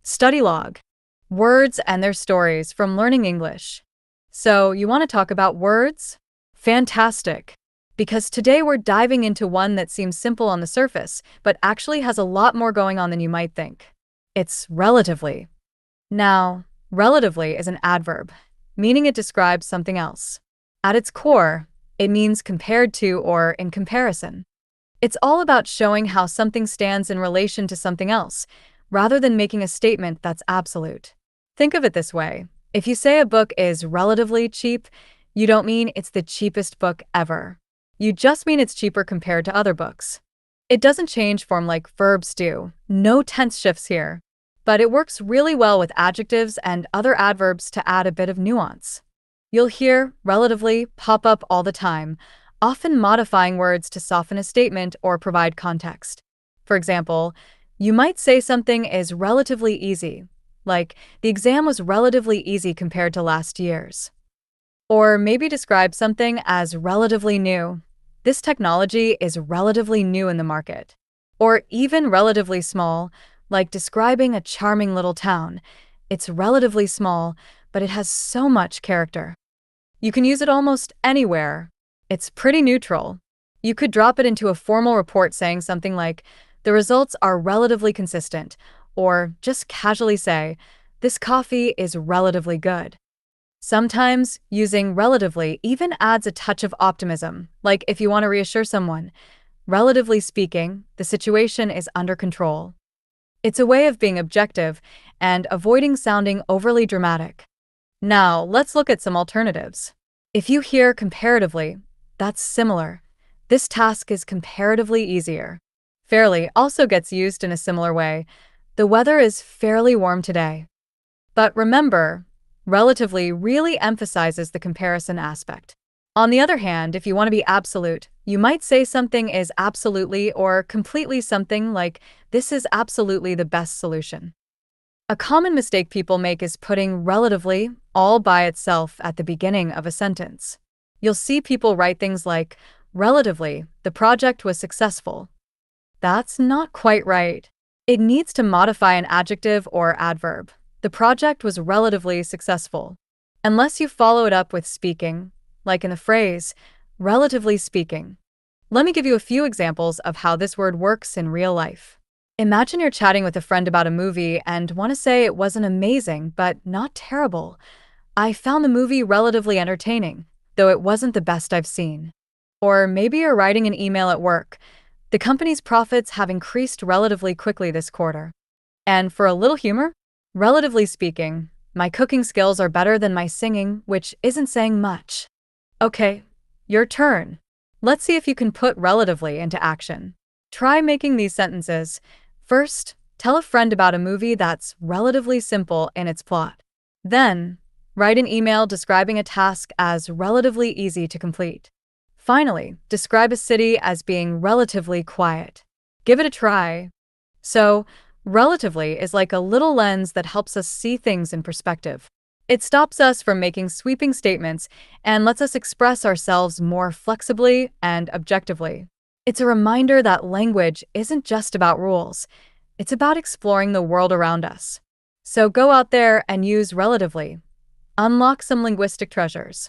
Study log. Words and their stories from learning English. So, you want to talk about words? Fantastic. Because today we're diving into one that seems simple on the surface, but actually has a lot more going on than you might think. It's relatively. Now, relatively is an adverb, meaning it describes something else. At its core, it means compared to or in comparison. It's all about showing how something stands in relation to something else, rather than making a statement that's absolute. Think of it this way. If you say a book is relatively cheap, you don't mean it's the cheapest book ever. You just mean it's cheaper compared to other books. It doesn't change form like verbs do. No tense shifts here. But it works really well with adjectives and other adverbs to add a bit of nuance. You'll hear relatively pop up all the time, often modifying words to soften a statement or provide context. For example, you might say something is relatively easy, like, the exam was relatively easy compared to last year's. Or maybe describe something as relatively new. This technology is relatively new in the market. Or even relatively small, like describing a charming little town. It's relatively small, but it has so much character. You can use it almost anywhere. It's pretty neutral. You could drop it into a formal report saying something like, the results are relatively consistent, or just casually say, this coffee is relatively good. Sometimes, using relatively even adds a touch of optimism, like if you want to reassure someone, relatively speaking, the situation is under control. It's a way of being objective and avoiding sounding overly dramatic. Now, let's look at some alternatives. If you hear comparatively, that's similar. This task is comparatively easier. Fairly also gets used in a similar way. The weather is fairly warm today. But remember, relatively really emphasizes the comparison aspect. On the other hand, if you want to be absolute, you might say something is absolutely or completely something like, this is absolutely the best solution. A common mistake people make is putting relatively all by itself at the beginning of a sentence. You'll see people write things like, relatively, the project was successful. That's not quite right. It needs to modify an adjective or adverb. The project was relatively successful. Unless you follow it up with speaking, like in the phrase, relatively speaking. Let me give you a few examples of how this word works in real life. Imagine you're chatting with a friend about a movie and want to say it wasn't amazing, but not terrible. I found the movie relatively entertaining, though it wasn't the best I've seen. Or maybe you're writing an email at work. The company's profits have increased relatively quickly this quarter. And for a little humor, relatively speaking, my cooking skills are better than my singing, which isn't saying much. Okay, your turn. Let's see if you can put relatively into action. Try making these sentences. First, tell a friend about a movie that's relatively simple in its plot. Then, write an email describing a task as relatively easy to complete. Finally, describe a city as being relatively quiet. Give it a try. So, relatively is like a little lens that helps us see things in perspective. It stops us from making sweeping statements and lets us express ourselves more flexibly and objectively. It's a reminder that language isn't just about rules. It's about exploring the world around us. So go out there and use relatively. Unlock some linguistic treasures.